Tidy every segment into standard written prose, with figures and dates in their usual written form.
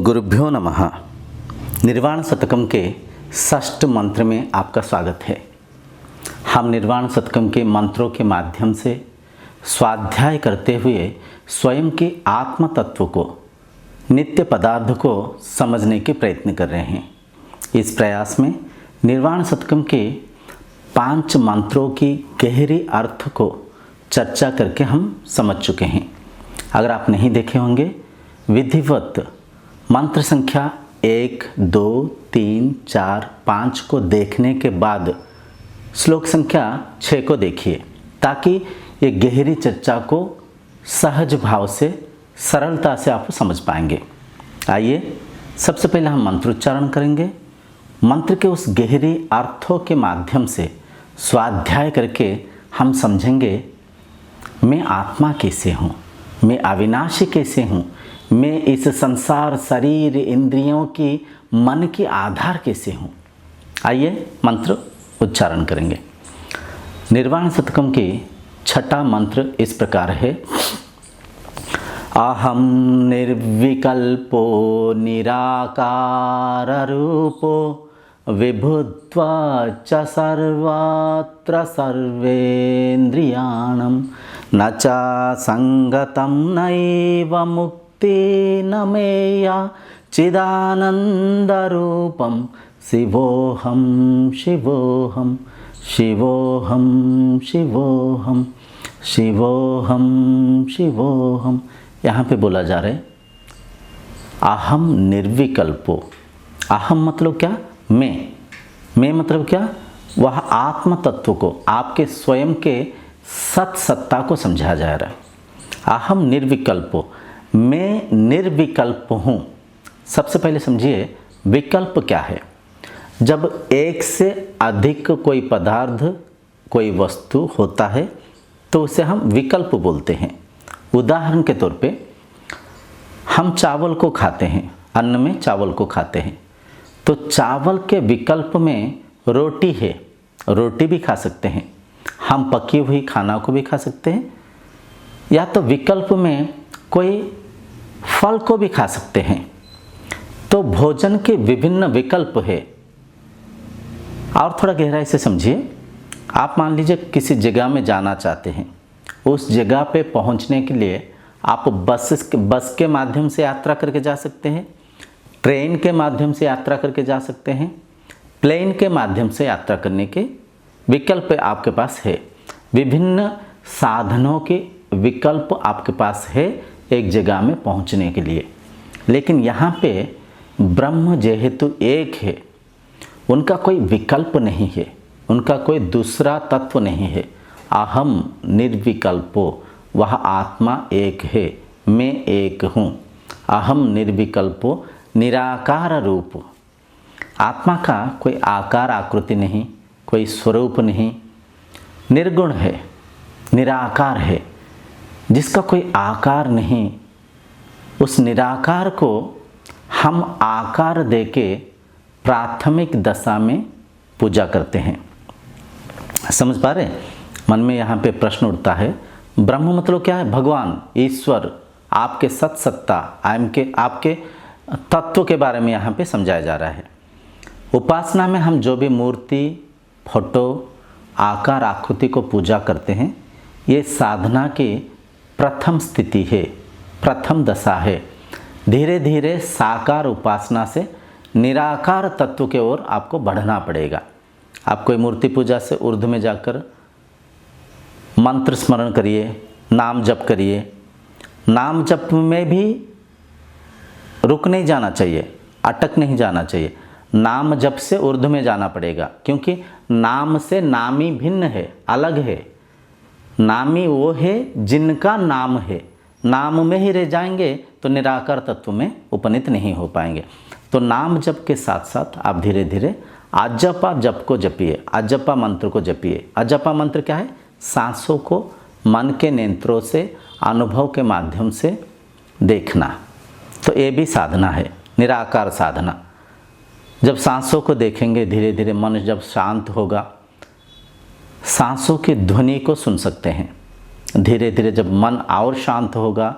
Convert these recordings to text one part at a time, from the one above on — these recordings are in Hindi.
गुरुभ्यो नमः। निर्वाण शतकम के षष्ठ मंत्र में आपका स्वागत है। हम निर्वाण शतकम के मंत्रों के माध्यम से स्वाध्याय करते हुए स्वयं के आत्म तत्व को, नित्य पदार्थ को समझने के प्रयत्न कर रहे हैं। इस प्रयास में निर्वाण शतकम के 5 मंत्रों की गहरी अर्थ को चर्चा करके हम समझ चुके हैं। अगर आप नहीं देखे होंगे, विधिवत मंत्र संख्या 1, 2, 3, 4, 5 को देखने के बाद श्लोक संख्या 6 को देखिए, ताकि ये गहरी चर्चा को सहज भाव से, सरलता से आप समझ पाएंगे। आइए सबसे पहले हम मंत्रोच्चारण करेंगे। मंत्र के उस गहरी अर्थों के माध्यम से स्वाध्याय करके हम समझेंगे, मैं आत्मा कैसे हूँ, मैं अविनाशी कैसे हूँ, मैं इस संसार, शरीर, इंद्रियों की, मन की आधार कैसे हूँ। आइए मंत्र उच्चारण करेंगे। निर्वाण शतकम की 6ठा मंत्र इस प्रकार है। अहम निर्विकल्पो निराकार रूपो विभुत्वा च सर्वत्र सर्वेन्द्रियाणं न च संगतं नैव मुक्ति न मेया चिदानन्दरूपं शिवोऽहं शिवोऽहं शिवोऽहं शिवोऽहं शिवोऽहं शिवोऽहं। यहाँ पे बोला जा रहा है अहम निर्विकल्पो। अहम मतलब क्या? मैं मतलब क्या? वह आत्म तत्व को, आपके स्वयं के सत सत्ता को समझा जा रहा है। अहम निर्विकल्पो, मैं निर्विकल्प हूँ। सबसे पहले समझिए विकल्प क्या है। जब एक से अधिक कोई पदार्थ, कोई वस्तु होता है तो उसे हम विकल्प बोलते हैं। उदाहरण के तौर पे हम चावल को खाते हैं, अन्न में चावल को खाते हैं, तो चावल के विकल्प में रोटी है, रोटी भी खा सकते हैं। हम पकी हुई खाना को भी खा सकते हैं, या तो विकल्प में कोई फल को भी खा सकते हैं। तो भोजन के विभिन्न विकल्प है। और थोड़ा गहराई से समझिए। आप मान लीजिए किसी जगह में जाना चाहते हैं, उस जगह पे पहुंचने के लिए आप बस के माध्यम से यात्रा करके जा सकते हैं, ट्रेन के माध्यम से यात्रा करके जा सकते हैं, प्लेन के माध्यम से यात्रा करने के विकल्प आपके पास है। विभिन्न साधनों के विकल्प आपके पास है एक जगह में पहुंचने के लिए। लेकिन यहाँ पे ब्रह्म जेहेतु एक है, उनका कोई विकल्प नहीं है, उनका कोई दूसरा तत्व नहीं है। अहम निर्विकल्पो, वह आत्मा एक है, मैं एक हूँ। अहम निर्विकल्पो निराकार रूप, आत्मा का कोई आकार आकृति नहीं, कोई स्वरूप नहीं, निर्गुण है, निराकार है, जिसका कोई आकार नहीं। उस निराकार को हम आकार देके प्राथमिक दशा में पूजा करते हैं। समझ पा रहे? मन में यहाँ पे प्रश्न उठता है, ब्रह्म मतलब क्या है? भगवान, ईश्वर, आपके सत सत्ता, आपके तत्व के बारे में यहाँ पे समझाया जा रहा है। उपासना में हम जो भी मूर्ति, फोटो, आकार आकृति को पूजा करते हैं, ये साधना की प्रथम स्थिति है, प्रथम दशा है। धीरे धीरे साकार उपासना से निराकार तत्व के ओर आपको बढ़ना पड़ेगा। आप कोई मूर्ति पूजा से ऊर्ध्व में जाकर मंत्र स्मरण करिए, नाम जप करिए। नाम जप में भी रुक नहीं जाना चाहिए, अटक नहीं जाना चाहिए। नाम जप से ऊर्ध्व में जाना पड़ेगा, क्योंकि नाम से नामी भिन्न है, अलग है। नामी वो है जिनका नाम है। नाम में ही रह जाएंगे तो निराकार तत्व में उपनीत नहीं हो पाएंगे। तो नाम जप के साथ साथ आप धीरे धीरे अजपा जप को जपिए, अजपा मंत्र को जपिए। अजपा मंत्र क्या है? सांसों को मन के नेत्रों से, अनुभव के माध्यम से देखना। तो ये भी साधना है, निराकार साधना। जब सांसों को देखेंगे, धीरे धीरे मन जब शांत होगा, सांसों की ध्वनि को सुन सकते हैं। धीरे धीरे जब मन और शांत होगा,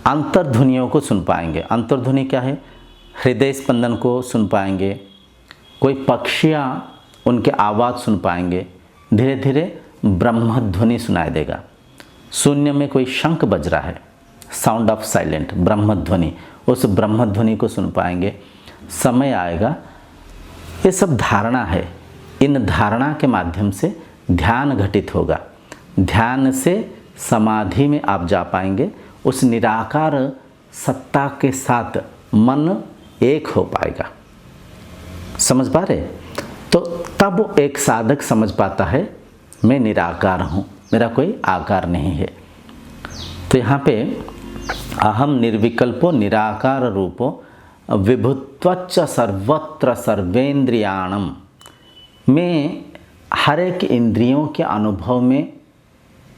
अंतर्ध्वनियों को सुन पाएंगे। अंतर्ध्वनि क्या है? हृदय स्पंदन को सुन पाएंगे, कोई पक्षियाँ उनके आवाज़ सुन पाएंगे, धीरे धीरे ब्रह्मध्वनि सुनाई देगा। शून्य में कोई शंख बज रहा है, साउंड ऑफ साइलेंट, ब्रह्मध्वनि, उस ब्रह्मध्वनि को सुन पाएंगे। समय आएगा, ये सब धारणा है, इन धारणा के माध्यम से ध्यान घटित होगा। ध्यान से समाधि में आप जा पाएंगे, उस निराकार सत्ता के साथ मन एक हो पाएगा। समझ पा रहे? तो तब एक साधक समझ पाता है मैं निराकार हूँ, मेरा कोई आकार नहीं है। तो यहाँ पे अहम निर्विकल्पो निराकार रूपो विभुत्वच्च सर्वत्र सर्वेंद्रियाणम, मैं हर एक इंद्रियों के अनुभव में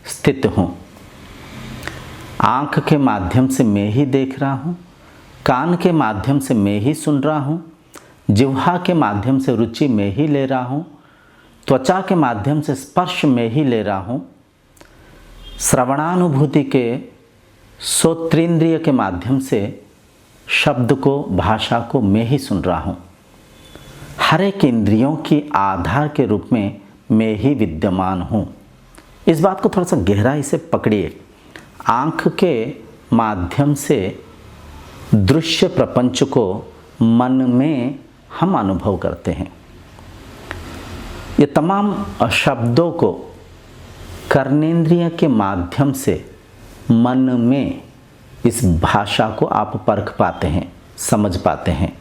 स्थित हूँ। आँख के माध्यम से मैं ही देख रहा हूँ, कान के माध्यम से मैं ही सुन रहा हूँ, जिह्वा के माध्यम से रुचि मैं ही ले रहा हूँ, त्वचा के माध्यम से स्पर्श मैं ही ले रहा हूँ, श्रवणानुभूति के श्रोत्रेंद्रिय के माध्यम से शब्द को, भाषा को मैं ही सुन रहा हूँ। हर एक इंद्रियों की आधार के रूप में मैं ही विद्यमान हूँ। इस बात को थोड़ा सा गहराई से पकड़िए। आँख के माध्यम से दृश्य प्रपंच को मन में हम अनुभव करते हैं। ये तमाम शब्दों को कर्नेंद्रिय के माध्यम से मन में इस भाषा को आप परख पाते हैं, समझ पाते हैं।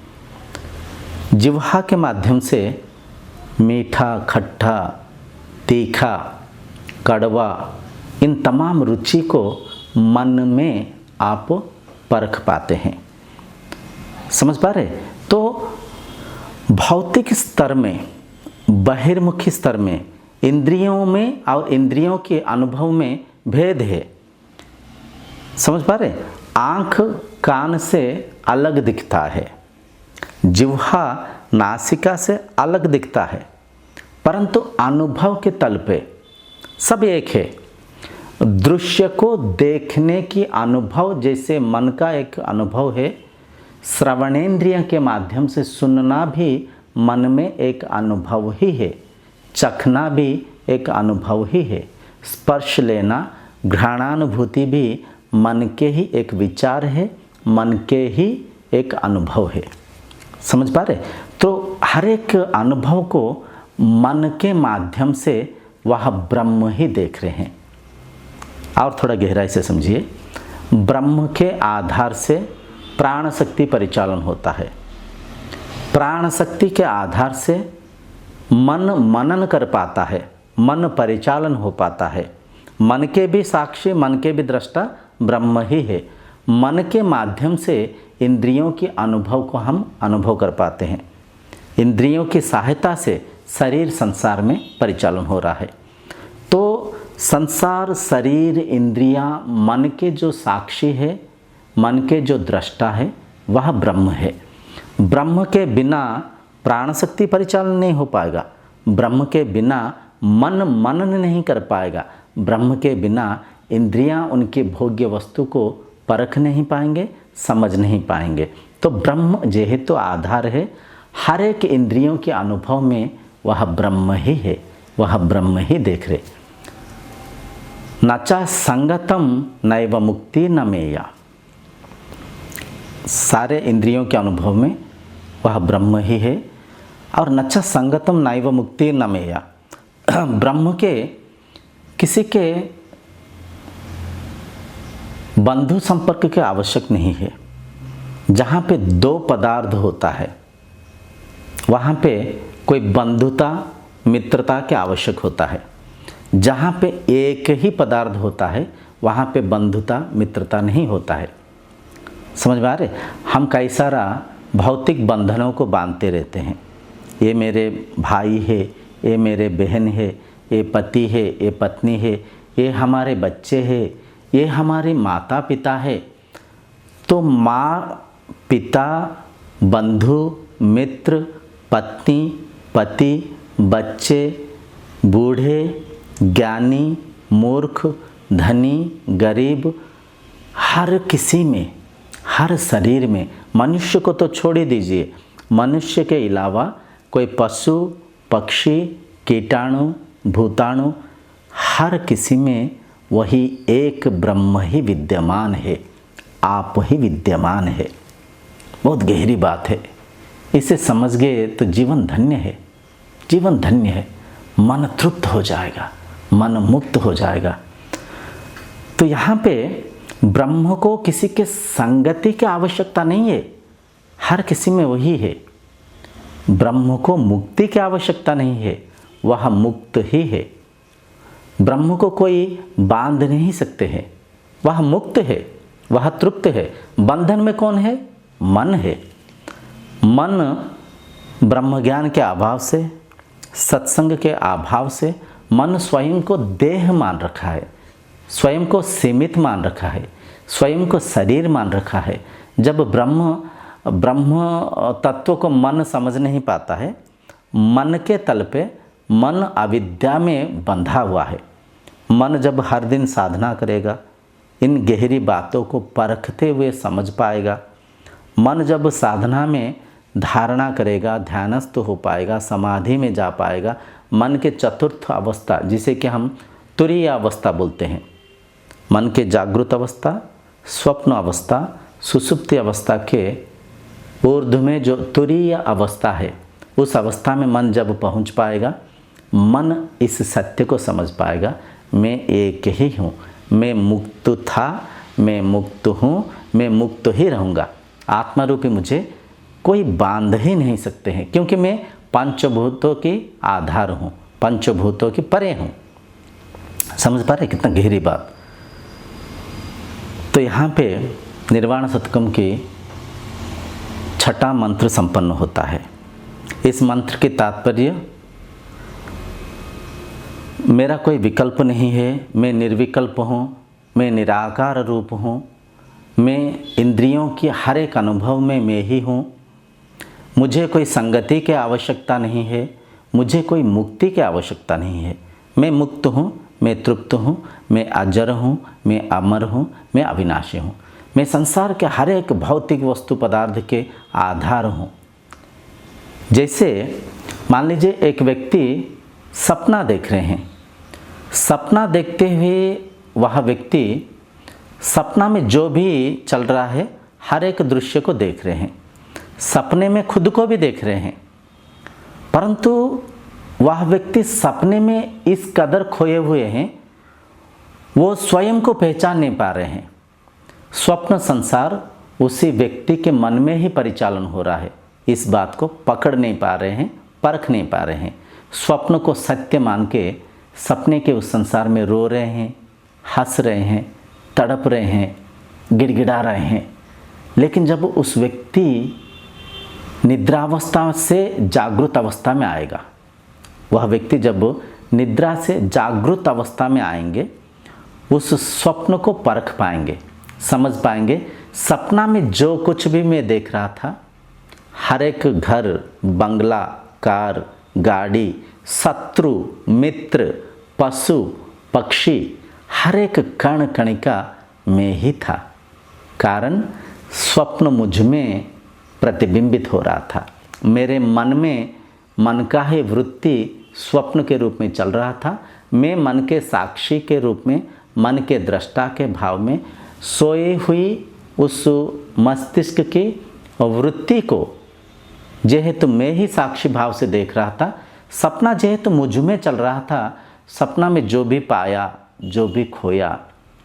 जिह्वा के माध्यम से मीठा, खट्टा, तीखा, कड़वा, इन तमाम रुचि को मन में आप परख पाते हैं। समझ पा रहे? तो भौतिक स्तर में, बहिर्मुखी स्तर में, इंद्रियों में और इंद्रियों के अनुभव में भेद है। समझ पा रहे? आँख कान से अलग दिखता है, जिह्वा नासिका से अलग दिखता है, परंतु अनुभव के तल पे सब एक है। दृश्य को देखने की अनुभव जैसे मन का एक अनुभव है, श्रवणेंद्रिय के माध्यम से सुनना भी मन में एक अनुभव ही है, चखना भी एक अनुभव ही है, स्पर्श लेना, घ्राणानुभूति भी मन के ही एक विचार है, मन के ही एक अनुभव है। समझ पा रहे? तो हर एक अनुभव को मन के माध्यम से वह ब्रह्म ही देख रहे हैं। और थोड़ा गहराई से समझिए। ब्रह्म के आधार से प्राण शक्ति परिचालन होता है। प्राण शक्ति के आधार से मन मनन कर पाता है, मन परिचालन हो पाता है। मन के भी साक्षी, मन के भी दृष्टा ब्रह्म ही है। मन के माध्यम से इंद्रियों के अनुभव को हम अनुभव कर पाते हैं। इंद्रियों की सहायता से शरीर संसार में परिचालन हो रहा है। तो संसार, शरीर, इंद्रियां, मन के जो साक्षी है, मन के जो दृष्टा है, वह ब्रह्म है। ब्रह्म के बिना प्राण शक्ति परिचालन नहीं हो पाएगा। ब्रह्म के बिना मन मनन नहीं कर पाएगा। ब्रह्म के बिना इंद्रियां उनकी भोग्य वस्तु को परख नहीं पाएंगे, समझ नहीं पाएंगे। तो ब्रह्म जेहेतु आधार है, हर एक इंद्रियों के अनुभव में वह ब्रह्म ही है, वह ब्रह्म ही देख रहे। नचा संगतम नैव मुक्ति न मेया, सारे इंद्रियों के अनुभव में वह ब्रह्म ही है। और नचा संगतम नैव मुक्ति न मेया, ब्रह्म के किसी के बंधु संपर्क के आवश्यक नहीं है। जहाँ पे दो पदार्थ होता है वहाँ पे कोई बंधुता, मित्रता के आवश्यक होता है। जहाँ पे एक ही पदार्थ होता है वहाँ पे बंधुता, मित्रता नहीं होता है। समझ में आ रहे? हम कई सारा भौतिक बंधनों को बांधते रहते हैं। ये मेरे भाई है, ये मेरे बहन है, ये पति है, ये पत्नी है, ये हमारे बच्चे हैं, ये हमारे माता पिता है। तो माँ, पिता, बंधु, मित्र, पत्नी, पति, बच्चे, बूढ़े, ज्ञानी, मूर्ख, धनी, गरीब, हर किसी में, हर शरीर में, मनुष्य को तो छोड़ ही दीजिए, मनुष्य के अलावा कोई पशु, पक्षी, कीटाणु, भूताणु, हर किसी में वही एक ब्रह्म ही विद्यमान है, आप ही विद्यमान है। बहुत गहरी बात है, इसे समझ गए तो जीवन धन्य है, जीवन धन्य है। मन तृप्त हो जाएगा, मन मुक्त हो जाएगा। तो यहाँ पे ब्रह्म को किसी के संगति की आवश्यकता नहीं है, हर किसी में वही है। ब्रह्म को मुक्ति की आवश्यकता नहीं है, वह मुक्त ही है। ब्रह्म को कोई बांध नहीं सकते हैं, वह मुक्त है, वह तृप्त है। बंधन में कौन है? मन है। मन ब्रह्म ज्ञान के अभाव से, सत्संग के अभाव से मन स्वयं को देह मान रखा है, स्वयं को सीमित मान रखा है, स्वयं को शरीर मान रखा है। जब ब्रह्म तत्व को मन समझ नहीं पाता है, मन के तल पे मन अविद्या में बंधा हुआ है। मन जब हर दिन साधना करेगा, इन गहरी बातों को परखते हुए समझ पाएगा, मन जब साधना में धारणा करेगा, ध्यानस्थ हो पाएगा, समाधि में जा पाएगा, मन के चतुर्थ अवस्था जिसे कि हम तुरीय अवस्था बोलते हैं, मन के जागृत अवस्था, स्वप्न अवस्था, सुषुप्ति अवस्था के ऊर्ध्व में जो तुरीय अवस्था है, उस अवस्था में मन जब पहुंच पाएगा, मन इस सत्य को समझ पाएगा, मैं एक ही हूँ, मैं मुक्त था, मैं मुक्त हूँ, मैं मुक्त ही रहूँगा। आत्मा रूपी मुझे कोई बांध ही नहीं सकते हैं, क्योंकि मैं पंचभूतों की आधार हूँ, पंचभूतों की परे हूँ। समझ पा रहे कितना गहरी बात। तो यहाँ पे निर्वाण शतकम की छठा मंत्र संपन्न होता है। इस मंत्र के तात्पर्य, मेरा कोई विकल्प नहीं है, मैं निर्विकल्प हूँ, मैं निराकार रूप हूँ, मैं इंद्रियों की हर एक अनुभव में मैं ही हूँ, मुझे कोई संगति की आवश्यकता नहीं है, मुझे कोई मुक्ति की आवश्यकता नहीं है। मैं मुक्त हूँ, मैं तृप्त हूँ, मैं अजर हूँ, मैं अमर हूँ, मैं अविनाशी हूँ, मैं संसार के हर एक भौतिक वस्तु पदार्थ के आधार हूँ। जैसे मान लीजिए एक व्यक्ति सपना देख रहे हैं, सपना देखते हुए वह व्यक्ति सपना में जो भी चल रहा है हर एक दृश्य को देख रहे हैं, सपने में खुद को भी देख रहे हैं, परंतु वह व्यक्ति सपने में इस कदर खोए हुए हैं, वो स्वयं को पहचान नहीं पा रहे हैं। स्वप्न संसार उसी व्यक्ति के मन में ही परिचालन हो रहा है, इस बात को पकड़ नहीं पा रहे हैं, परख नहीं पा रहे हैं। स्वप्न को सत्य मान के सपने के उस संसार में रो रहे हैं, हंस रहे हैं, तड़प रहे हैं, गिड़गिड़ा रहे हैं। लेकिन जब उस व्यक्ति निद्रावस्था से जागृत अवस्था में आएगा, वह व्यक्ति जब निद्रा से जागृत अवस्था में आएंगे, उस स्वप्न को परख पाएंगे, समझ पाएंगे। सपना में जो कुछ भी मैं देख रहा था, हर एक घर, बंगला, कार, गाड़ी, शत्रु, मित्र, पशु, पक्षी, हर एक कण कणिका में ही था। कारण स्वप्न मुझ में प्रतिबिंबित हो रहा था। मेरे मन में मन का ही वृत्ति स्वप्न के रूप में चल रहा था। मैं मन के साक्षी के रूप में, मन के दृष्टा के भाव में सोई हुई उस मस्तिष्क की वृत्ति को जेहेतु मैं ही साक्षी भाव से देख रहा था, सपना जेहेतु मुझ में चल रहा था, सपना में जो भी पाया, जो भी खोया,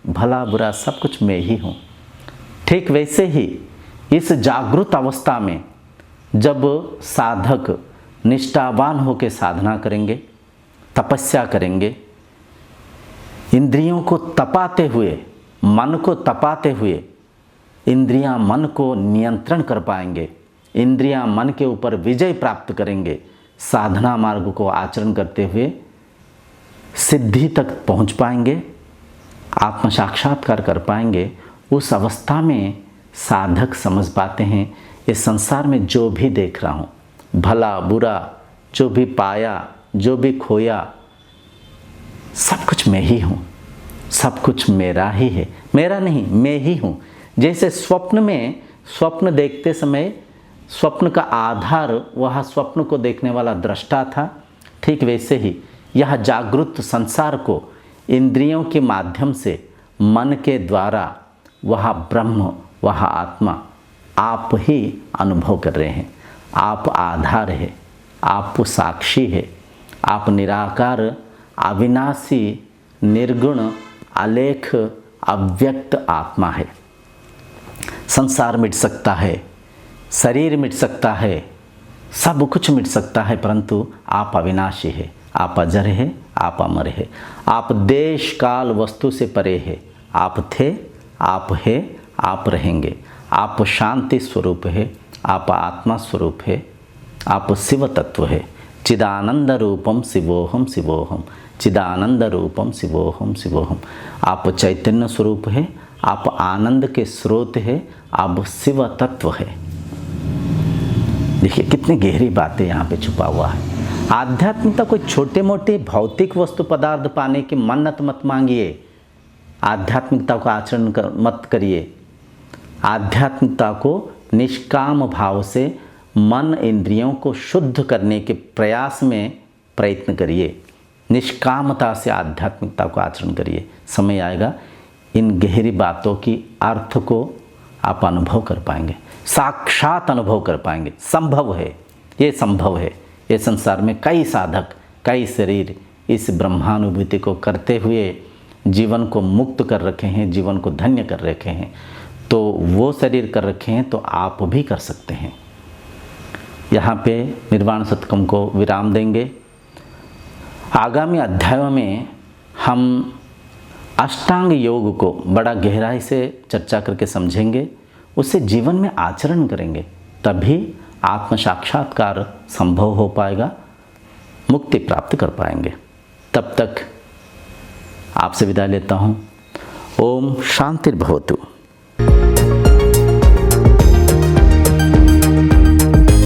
भला बुरा सब कुछ मैं ही हूँ। ठीक वैसे ही इस जागृत अवस्था में जब साधक निष्ठावान होकर साधना करेंगे, तपस्या करेंगे, इंद्रियों को तपाते हुए, मन को तपाते हुए इंद्रियां मन को नियंत्रण कर पाएंगे, इंद्रियां मन के ऊपर विजय प्राप्त करेंगे, साधना मार्ग को आचरण करते हुए सिद्धि तक पहुंच पाएंगे, आत्म साक्षात्कार कर पाएंगे। उस अवस्था में साधक समझ पाते हैं इस संसार में जो भी देख रहा हूँ, भला बुरा जो भी पाया, जो भी खोया, सब कुछ मैं ही हूँ, सब कुछ मेरा ही है, मेरा नहीं मैं ही हूँ। जैसे स्वप्न में स्वप्न देखते समय स्वप्न का आधार वह स्वप्न को देखने वाला दृष्टा था, ठीक वैसे ही यह जागृत संसार को इंद्रियों के माध्यम से मन के द्वारा वह ब्रह्म वह आत्मा आप ही अनुभव कर रहे हैं। आप आधार है, आप साक्षी है, आप निराकार अविनाशी निर्गुण अलेख अव्यक्त आत्मा है। संसार मिट सकता है, शरीर मिट सकता है, सब कुछ मिट सकता है, परंतु आप अविनाशी है, आप अजर है, आप अमर है, आप देश काल वस्तु से परे है। आप थे, आप है, आप रहेंगे। आप शांति स्वरूप है, आप आत्मा स्वरूप है, आप शिव तत्व है। चिदानंद रूपम शिवोहम शिवोहम, चिदानंद रूपम शिवोहम शिवोहम। आप चैतन्य स्वरूप है, आप आनंद के स्रोत है, आप शिव तत्व है। देखिए कितनी गहरी बातें यहाँ पे छुपा हुआ है। आध्यात्मिकता कोई छोटे मोटे भौतिक वस्तु पदार्थ पाने की मन्नत मत मांगिए, आध्यात्मिकता को आचरण मत करिए। आध्यात्मिकता को निष्काम भाव से मन इंद्रियों को शुद्ध करने के प्रयास में प्रयत्न करिए। निष्कामता से आध्यात्मिकता को आचरण करिए। समय आएगा इन गहरी बातों की अर्थ को आप अनुभव कर पाएंगे, साक्षात अनुभव कर पाएंगे। संभव है, ये संभव है। ये संसार में कई साधक, कई शरीर इस ब्रह्मानुभूति को करते हुए जीवन को मुक्त कर रखे हैं, जीवन को धन्य कर रखे हैं। तो वो शरीर कर रखे हैं तो आप भी कर सकते हैं। यहाँ पे निर्वाण सत्कम को विराम देंगे। आगामी अध्यायों में हम अष्टांग योग को बड़ा गहराई से चर्चा करके समझेंगे, उसे जीवन में आचरण करेंगे, तभी आत्म साक्षात्कार संभव हो पाएगा, मुक्ति प्राप्त कर पाएंगे। तब तक आपसे विदा लेता हूँ। ओम शांतिर्भवतु।